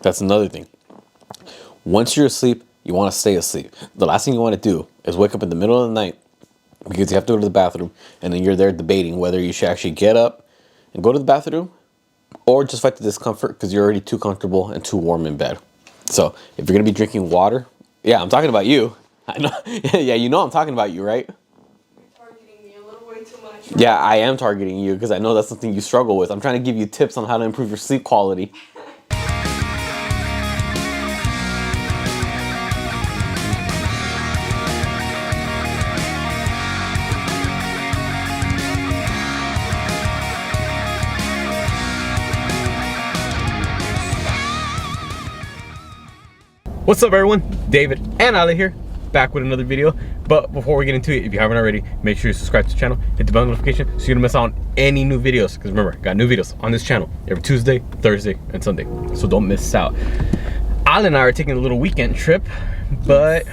That's another thing. Once you're asleep, you want to stay asleep. The last thing you want to do is wake up in the middle of the night because you have to go to the bathroom, and then you're there debating whether you should actually get up and go to the bathroom or just fight the discomfort because you're already too comfortable and too warm in bed. So if you're going to be drinking water, yeah, I'm talking about you. I know. Yeah, you know I'm talking about you, right? You're targeting me a little way too much. Yeah, I am targeting you because I know that's something you struggle with. I'm trying to give you tips on how to improve your sleep quality. What's up, everyone? David and Ale here, back with another video. But before we get into it, if you haven't already, make sure you subscribe to the channel, hit the bell notification so you don't miss out on any new videos. Because remember, got new videos on this channel every Tuesday, Thursday, and Sunday. So don't miss out. Ale and I are taking a little weekend trip, but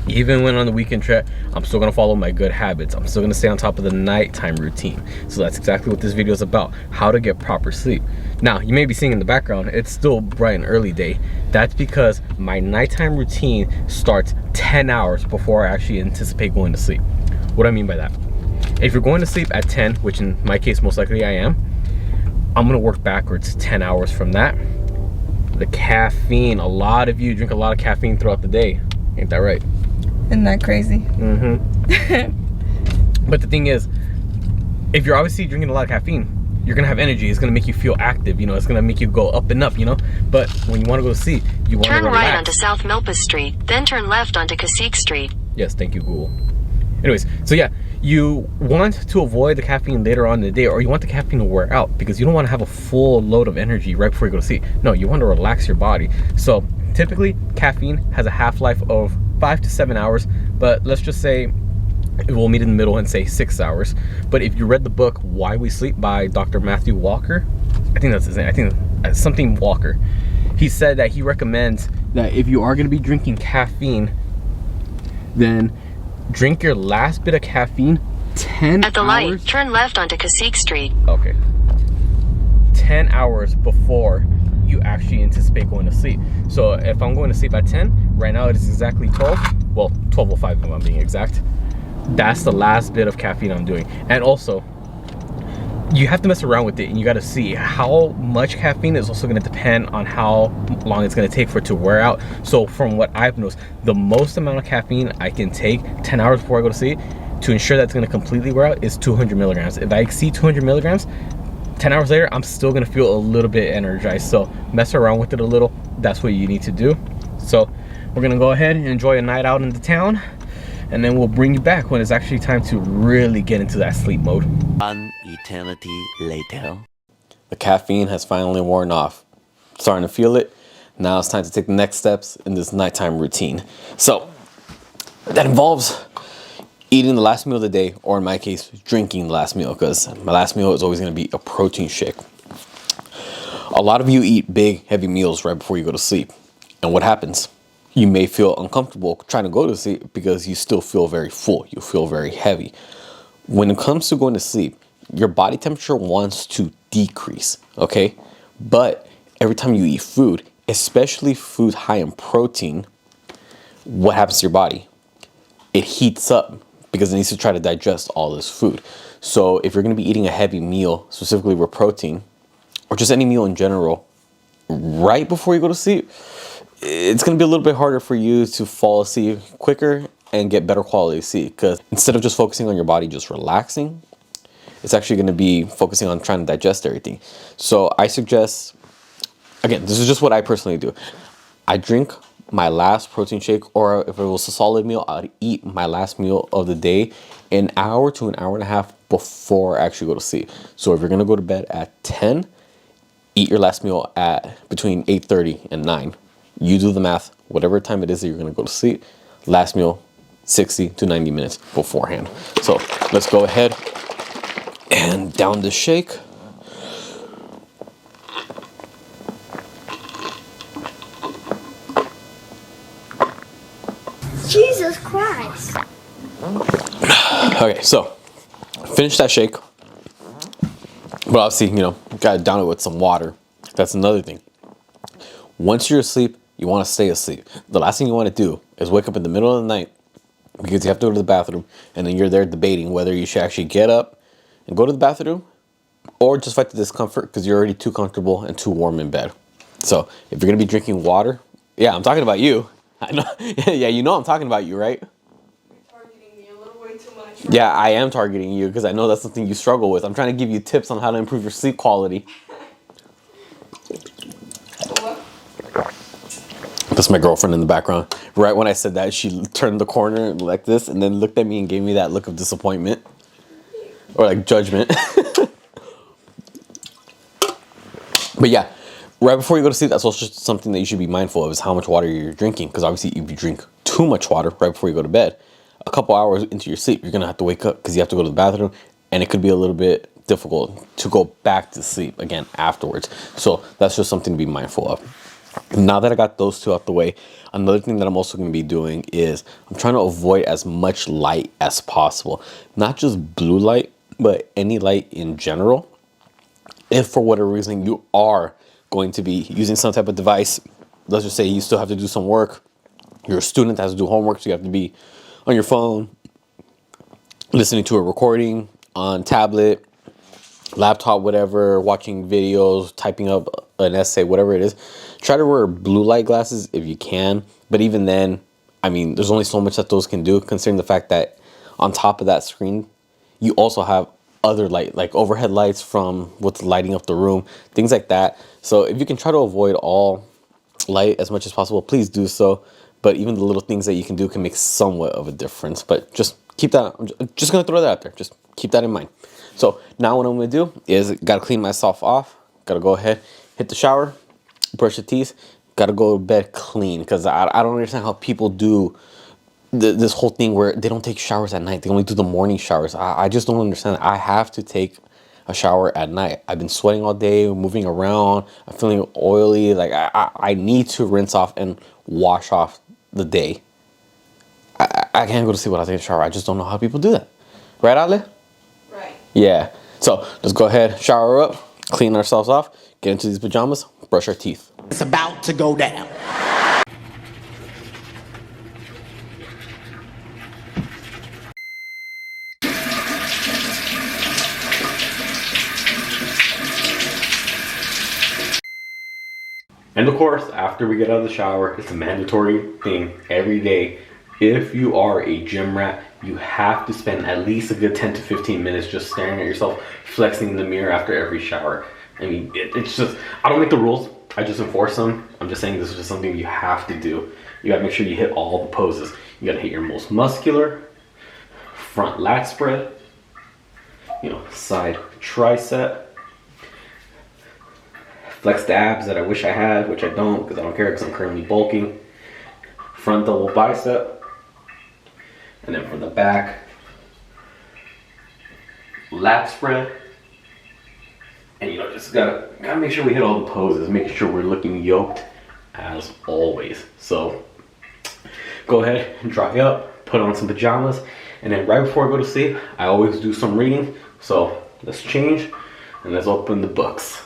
even when on the weekend trip, I'm still gonna follow my good habits. I'm still gonna stay on top of the nighttime routine. So that's exactly what this video is about, how to get proper sleep. Now, you may be seeing in the background, it's still bright and early day. That's because my nighttime routine starts 10 hours before I actually anticipate going to sleep. What do I mean by that? If you're going to sleep at 10, which in my case, most likely I am, I'm gonna work backwards 10 hours from that. The caffeine, a lot of you drink a lot of caffeine throughout the day. Ain't that right? Isn't that crazy? Mm-hmm. But the thing is, if you're obviously drinking a lot of caffeine, you're gonna have energy. It's gonna make you feel active, you know, it's gonna make you go up and up, you know. But when you want to go to sleep, you want to turn relax. right onto South Milpas Street, then turn left onto Cacique Street. Yes, thank you, Google. Anyways, so yeah, you want to avoid the caffeine later on in the day, or you want the caffeine to wear out because you don't want to have a full load of energy right before you go to sleep. No, you want to relax your body. So typically, caffeine has a half-life of 5 to 7 hours, but let's just say we'll meet in the middle and say 6 hours. But if you read the book Why We Sleep by Dr. Matthew Walker, I think that's his name, I think something Walker, he said that he recommends that if you are going to be drinking caffeine, then drink your last bit of caffeine 10 At the hours. light, turn left onto Cacique Street. Okay. 10 hours before you actually anticipate going to sleep. So if I'm going to sleep at 10, right now it is exactly 12. Well, 12:05 if I'm being exact. That's the last bit of caffeine I'm doing. And also, you have to mess around with it, and you got to see how much caffeine is also going to depend on how long it's going to take for it to wear out. So from what I've noticed, the most amount of caffeine I can take 10 hours before I go to sleep to ensure that's going to completely wear out is 200 milligrams. If I exceed 200 milligrams, 10 hours later, I'm still gonna feel a little bit energized. So mess around with it a little. That's what you need to do. So we're gonna go ahead and enjoy a night out in the town, and then we'll bring you back when it's actually time to really get into that sleep mode. One eternity later. The caffeine has finally worn off. Starting to feel it. Now it's time to take the next steps in this nighttime routine. So that involves eating the last meal of the day, or in my case, drinking the last meal, because my last meal is always going to be a protein shake. A lot of you eat big, heavy meals right before you go to sleep. And what happens? You may feel uncomfortable trying to go to sleep because you still feel very full. You feel very heavy. When it comes to going to sleep, your body temperature wants to decrease, okay? But every time you eat food, especially food high in protein, what happens to your body? It heats up, because it needs to try to digest all this food. So if you're gonna be eating a heavy meal, specifically with protein, or just any meal in general, right before you go to sleep, it's gonna be a little bit harder for you to fall asleep quicker and get better quality sleep. Because instead of just focusing on your body just relaxing, it's actually gonna be focusing on trying to digest everything. So I suggest, again, this is just what I personally do. I drink my last protein shake, or if it was a solid meal, I'd eat my last meal of the day an hour to an hour and a half before I actually go to sleep. So if you're gonna go to bed at 10, eat your last meal at between 8:30 and 9. You do the math, whatever time it is that you're gonna go to sleep, last meal 60 to 90 minutes beforehand. So let's go ahead and down the shake. Jesus Christ. Okay, so finish that shake. But obviously, you know, gotta down it with some water. That's another thing. Once you're asleep, you want to stay asleep. The last thing you want to do is wake up in the middle of the night because you have to go to the bathroom, and then you're there debating whether you should actually get up and go to the bathroom or just fight the discomfort because you're already too comfortable and too warm in bed. So if you're going to be drinking water, yeah, I'm talking about you. I know. Yeah, you know I'm talking about you, right? You're targeting me a little way too much. Yeah, I am targeting you because I know that's something you struggle with. I'm trying to give you tips on how to improve your sleep quality. What? That's my girlfriend in the background. Right when I said that, she turned the corner like this and then looked at me and gave me that look of disappointment. Or like judgment. But yeah, right before you go to sleep, that's also something that you should be mindful of is how much water you're drinking. Because obviously if you drink too much water right before you go to bed, a couple hours into your sleep, you're going to have to wake up because you have to go to the bathroom. And it could be a little bit difficult to go back to sleep again afterwards. So that's just something to be mindful of. Now that I got those two out the way, another thing that I'm also going to be doing is I'm trying to avoid as much light as possible. Not just blue light, but any light in general. If for whatever reason you are going to be using some type of device, let's just say you still have to do some work, you're a student that has to do homework, so you have to be on your phone, listening to a recording on tablet, laptop, whatever, watching videos, typing up an essay, whatever it is, try to wear blue light glasses if you can. But even then, I mean, there's only so much that those can do, considering the fact that on top of that screen, you also have other light, like overhead lights from what's lighting up the room, things like that. So if you can try to avoid all light as much as possible, please do so. But even the little things that you can do can make somewhat of a difference. But just keep that, I'm just gonna throw that out there. Just keep that in mind. So now what I'm gonna do is gotta clean myself off. Gotta go ahead, hit the shower, brush the teeth, gotta go to bed clean. Because I don't understand how people do this whole thing where they don't take showers at night. They only do the morning showers. I just don't understand. I have to take a shower at night. I've been sweating all day, moving around. I'm feeling oily. Like I need to rinse off and wash off the day. I can't go to sleep without taking a shower. I just don't know how people do that. Right, Ale? Right. Yeah. So let's go ahead, shower up, clean ourselves off, get into these pajamas, brush our teeth. It's about to go down. And of course, after we get out of the shower, it's a mandatory thing every day. If you are a gym rat, you have to spend at least a good 10 to 15 minutes just staring at yourself, flexing in the mirror after every shower. I mean, it's just, I don't make the rules, I just enforce them. I'm just saying this is just something you have to do. You gotta make sure you hit all the poses. You gotta hit your most muscular, front lat spread, side tricep, flex the abs that I wish I had, which I don't because I don't care because I'm currently bulking. Front double bicep. And then from the back, lat spread. And just gotta make sure we hit all the poses, making sure we're looking yoked as always. So go ahead and dry up, put on some pajamas, and then right before I go to sleep, I always do some reading. So let's change and let's open the books.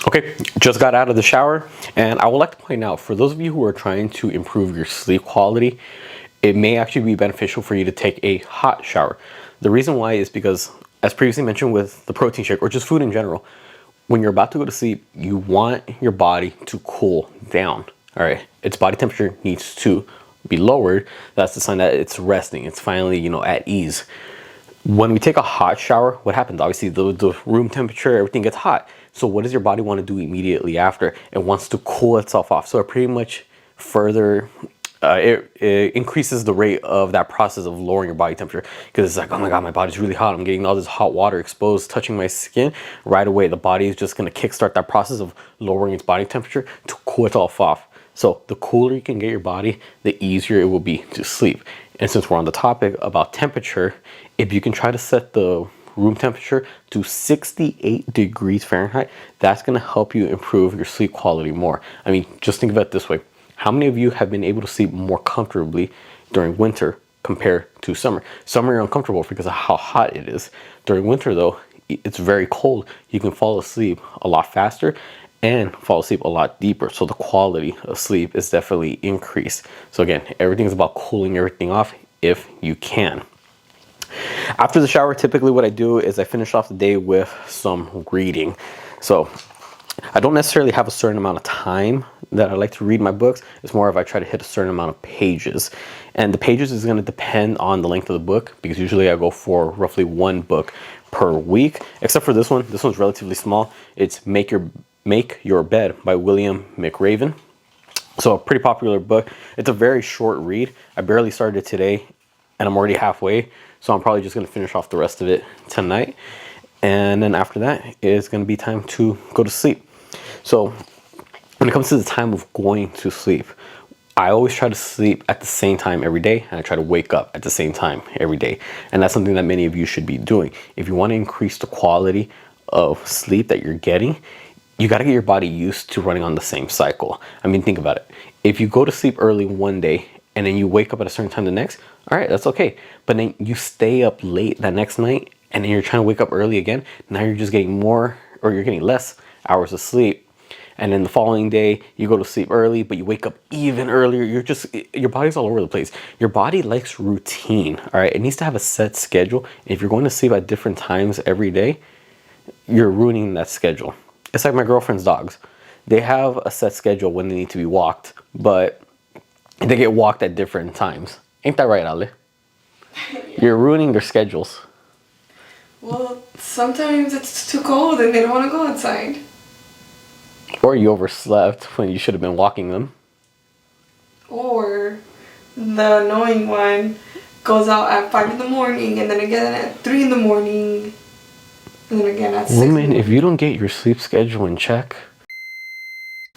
Okay, just got out of the shower, and I would like to point out, for those of you who are trying to improve your sleep quality, it may actually be beneficial for you to take a hot shower. The reason why is because, as previously mentioned with the protein shake or just food in general, when you're about to go to sleep, you want your body to cool down. All right, its body temperature needs to be lowered. That's the sign that it's resting. It's finally, at ease. When we take a hot shower, what happens? Obviously, the room temperature, everything gets hot. So what does your body want to do immediately after? It wants to cool itself off. So it pretty much further, it increases the rate of that process of lowering your body temperature. Because it's like, oh my God, my body's really hot. I'm getting all this hot water exposed, touching my skin. Right away, the body is just going to kickstart that process of lowering its body temperature to cool itself off. So the cooler you can get your body, the easier it will be to sleep. And since we're on the topic about temperature, if you can try to set the room temperature to 68 degrees Fahrenheit, that's going to help you improve your sleep quality more. I mean, just think of it this way. How many of you have been able to sleep more comfortably during winter compared to summer? Summer, you're uncomfortable because of how hot it is. During winter, though, it's very cold. You can fall asleep a lot faster, and fall asleep a lot deeper. So the quality of sleep is definitely increased. So again, everything's about cooling everything off if you can. After the shower, typically what I do is I finish off the day with some reading. So I don't necessarily have a certain amount of time that I like to read my books. It's more of I try to hit a certain amount of pages. And the pages is going to depend on the length of the book, because usually I go for roughly one book per week, except for this one. This one's relatively small. It's Make Your Bed by William McRaven. So a pretty popular book. It's a very short read. I barely started it today and I'm already halfway. So I'm probably just going to finish off the rest of it tonight. And then after that, it's going to be time to go to sleep. So when it comes to the time of going to sleep, I always try to sleep at the same time every day, and I try to wake up at the same time every day. And that's something that many of you should be doing. If you want to increase the quality of sleep that you're getting, you got to get your body used to running on the same cycle. I mean, think about it. If you go to sleep early one day and then you wake up at a certain time the next, all right, that's okay. But then you stay up late that next night and then you're trying to wake up early again. Now you're just getting more, or you're getting less hours of sleep. And then the following day, you go to sleep early, but you wake up even earlier. Your body's all over the place. Your body likes routine, all right? It needs to have a set schedule. If you're going to sleep at different times every day, you're ruining that schedule. It's like my girlfriend's dogs. They have a set schedule when they need to be walked, but they get walked at different times. Ain't that right, Ale? Yeah. You're ruining their schedules. Well, sometimes it's too cold and they don't want to go outside. Or you overslept when you should have been walking them. Or the annoying one goes out at 5 in the morning and then again at 3 in the morning. And then again at 6 in the Woman, morning. if you don't get your sleep schedule in check.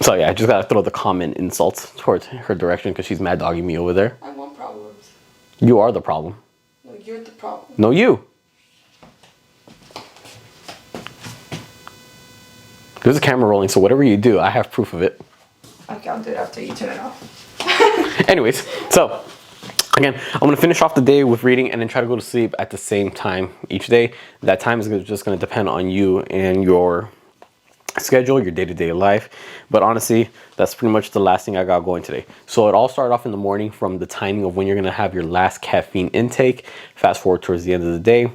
So yeah, I just gotta throw the common insults towards her direction because she's mad dogging me over there. I want problems. You are the problem. No, you're the problem. No, you. There's a camera rolling, so whatever you do, I have proof of it. Okay, I'll do it after you turn it off. Anyways, so again, I'm gonna finish off the day with reading and then try to go to sleep at the same time each day. That time is just gonna depend on you and your schedule, your day-to-day life. But honestly, that's pretty much the last thing I got going today. So it all started off in the morning from the timing of when you're gonna have your last caffeine intake. Fast forward towards the end of the day.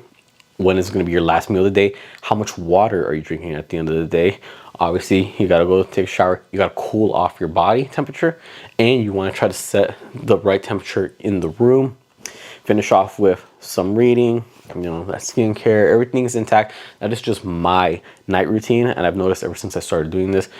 When is going to be your last meal of the day? How much water are you drinking at the end of the day? Obviously, you got to go take a shower. You got to cool off your body temperature, and you want to try to set the right temperature in the room. Finish off with some reading, that skincare, everything's intact. That is just my night routine, and I've noticed ever since I started doing this,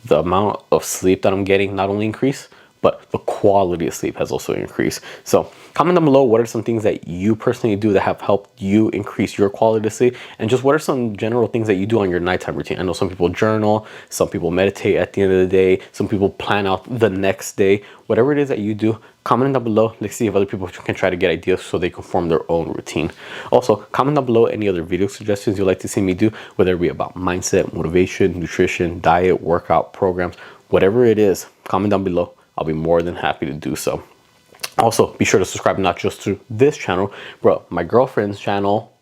the amount of sleep that I'm getting not only increased, but the quality of sleep has also increased. So comment down below, what are some things that you personally do that have helped you increase your quality of sleep? And just what are some general things that you do on your nighttime routine? I know some people journal, some people meditate at the end of the day, some people plan out the next day. Whatever it is that you do, comment down below. Let's see if other people can try to get ideas so they can form their own routine. Also, comment down below any other video suggestions you'd like to see me do, whether it be about mindset, motivation, nutrition, diet, workout programs, whatever it is, comment down below. I'll be more than happy to do so. Also, be sure to subscribe not just to this channel, but my girlfriend's channel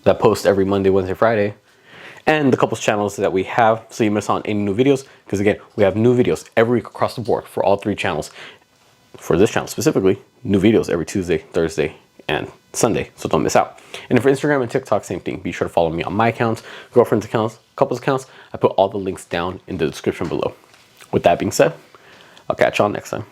that posts every Monday, Wednesday, Friday, and the couples channels that we have so you miss on any new videos. Because again, we have new videos every week across the board for all three channels. For this channel specifically, new videos every Tuesday, Thursday, and Sunday, so don't miss out. And for Instagram and TikTok, same thing. Be sure to follow me on my accounts, girlfriend's accounts, couples accounts. I put all the links down in the description below. With that being said, I'll catch y'all next time.